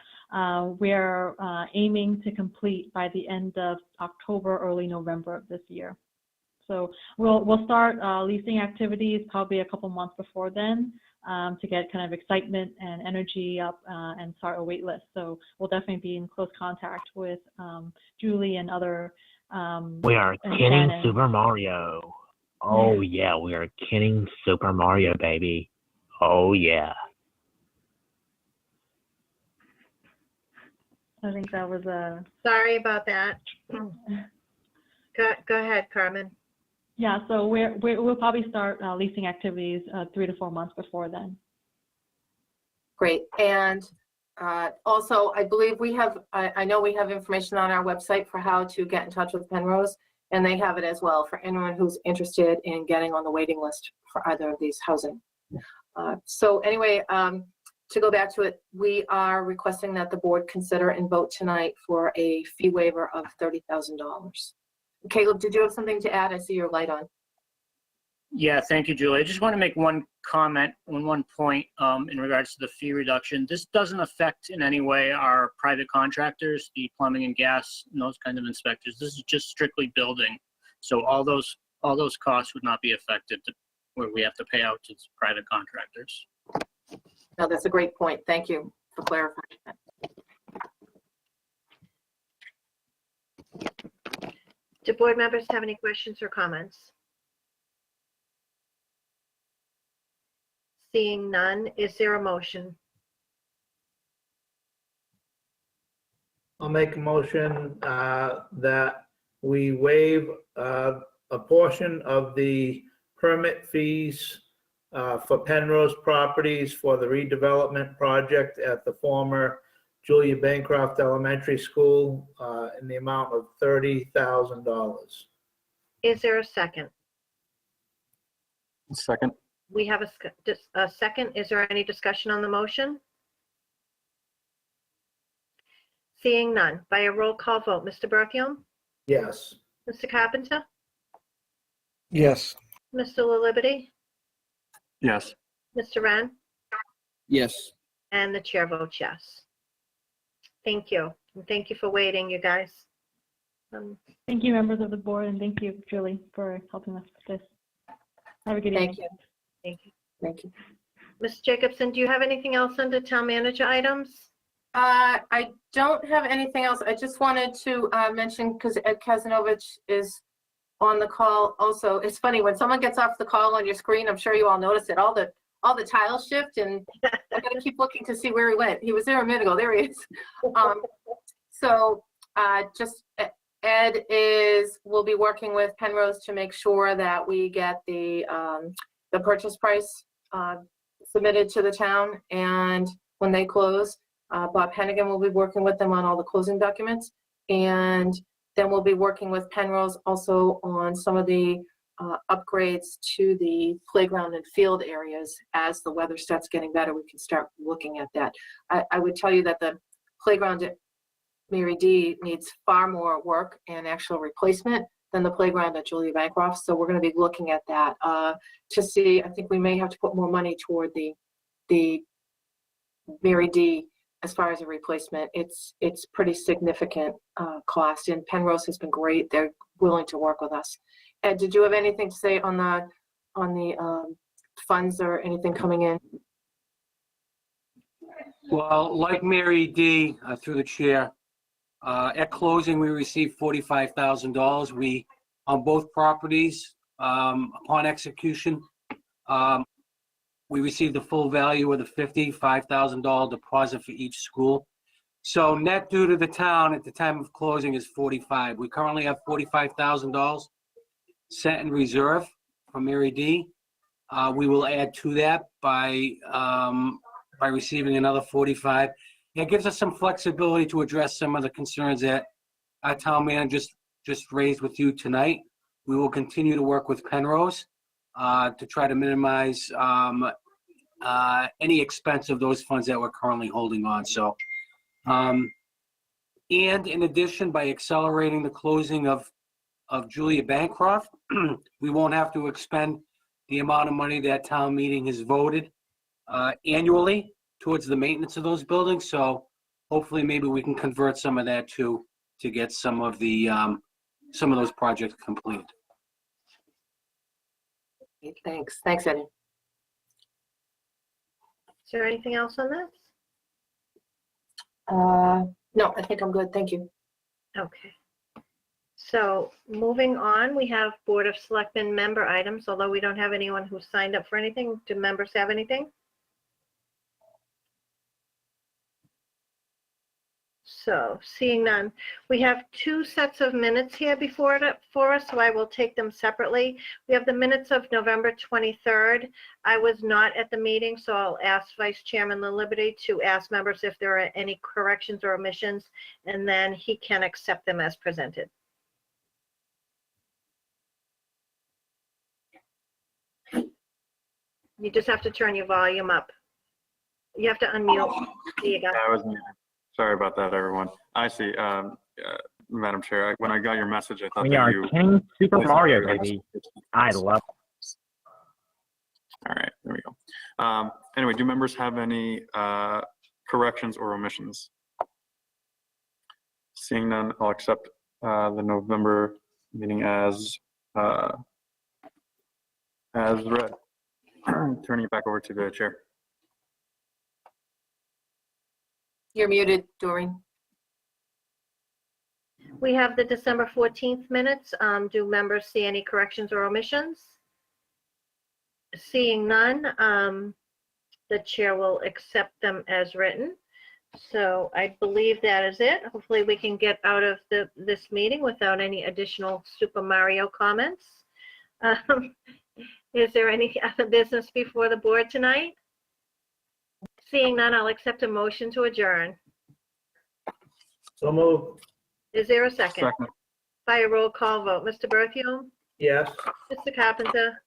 We're aiming to complete by the end of October, early November of this year. So we'll start leasing activities probably a couple months before then to get kind of excitement and energy up and start a wait list. So we'll definitely be in close contact with Julie and other. We are kidding Super Mario. Oh yeah, we are kidding Super Mario, baby. Oh yeah. I think that was a. Sorry about that. Go ahead, Carmen. Yeah, so we'll probably start leasing activities 3 to 4 months before then. Great. And also, I believe we have, I know we have information on our website for how to get in touch with Penrose, and they have it as well for anyone who's interested in getting on the waiting list for either of these housing. So anyway, to go back to it, we are requesting that the board consider and vote tonight for a fee waiver of $30,000. Caleb, did you have something to add? I see your light on. Yeah, thank you, Julie. I just want to make one comment on one point in regards to the fee reduction. This doesn't affect in any way our private contractors, the plumbing and gas, and those kind of inspectors. This is just strictly building. So all those costs would not be affected where we have to pay out to private contractors. No, that's a great point. Thank you for clarifying that. Do board members have any questions or comments? Seeing none, is there a motion? I'll make a motion that we waive a portion of the permit fees for Penrose Properties for the redevelopment project at the former Julia Bancroft Elementary School in the amount of $30,000. Is there a second? Second. We have a second. Is there any discussion on the motion? Seeing none, by a roll call vote, Mr. Berthium, Yes. Mr. Carpenter, Yes. Mr. LaLiberty, Yes. Mr. Wren, Yes. and the chair votes yes. Thank you. And thank you for waiting, you guys. Thank you, members of the board, and thank you, Julie, for helping us with this. Have a good evening. Thank you. Thank you. Thank you. Ms. Jacobson, do you have anything else under town manager items? I don't have anything else. I just wanted to mention, because Ed Kazanovich is on the call also. It's funny, when someone gets off the call on your screen, I'm sure you all notice it, all the tiles shift, and I gotta keep looking to see where he went. He was there a minute ago. There he is. Just Ed will be working with Penrose to make sure that we get the purchase price submitted to the town, and when they close, Bob Hennigan will be working with them on all the closing documents, and then we'll be working with Penrose also on some of the upgrades to the playground and field areas. As the weather starts getting better, we can start looking at that. I would tell you that the playground at Mary D needs far more work and actual replacement than the playground at Julia Bancroft. So we're going to be looking at that to see. I think we may have to put more money toward the Mary D as far as a replacement. It's pretty significant cost, and Penrose has been great. They're willing to work with us. Ed, did you have anything to say on the funds or anything coming in? Well, like Mary D, through the chair, at closing, we received $45,000. We, on both properties, upon execution, we received the full value of the $55,000 deposit for each school. So net due to the town at the time of closing is $45,000. We currently have $45,000 set in reserve for Mary D. We will add to that by receiving another $45,000. It gives us some flexibility to address some of the concerns that our town manager just raised with you tonight. We will continue to work with Penrose to try to minimize any expense of those funds that we're currently holding on. So, and in addition, by accelerating the closing of Julia Bancroft, we won't have to expend the amount of money that town meeting has voted annually towards the maintenance of those buildings. So hopefully maybe we can convert some of that to get some of those projects completed. Thanks, Eddie. Is there anything else on this? No, I think I'm good. Thank you. Okay. So moving on, we have Board of Selectmen member items, although we don't have anyone who signed up for anything. Do members have anything? So seeing none, we have two sets of minutes here for us, so I will take them separately. We have the minutes of November 23rd. I was not at the meeting, so I'll ask Vice Chairman LaLiberty to ask members if there are any corrections or omissions, and then he can accept them as presented. You just have to turn your volume up. You have to unmute. There you go. I was muted. Sorry about that, everyone. I see. Madam Chair, when I got your message, I thought We that are you. King Super Mario, baby. I love All right, there we go. Anyway, do members have any corrections or omissions? Seeing none, I'll accept the November meeting as read. Turning it back over to the chair. You're muted, Doreen. We have the December 14th minutes. Do members see any corrections or omissions? Seeing none, the chair will accept them as written. So I believe that is it. Hopefully we can get out of this meeting without any additional Super Mario comments. Is there any other business before the board tonight? Seeing none, I'll accept a motion to adjourn. So move. Is there a second? Second. By a roll call vote. Mr. Berthium? Yes. Mr. Carpenter?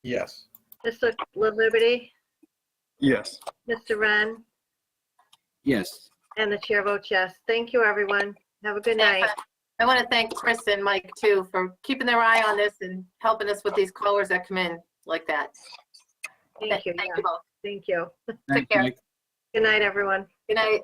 Yes. Mr. Liberty? Yes. Mr. Wren? Yes. And the chair votes yes. Thank you, everyone. Have a good night. I want to thank Chris and Mike too for keeping their eye on this and helping us with these callers that come in like that. Thank you. Thank yeah. you both. Thank you. Take care. Good night, everyone. Good night.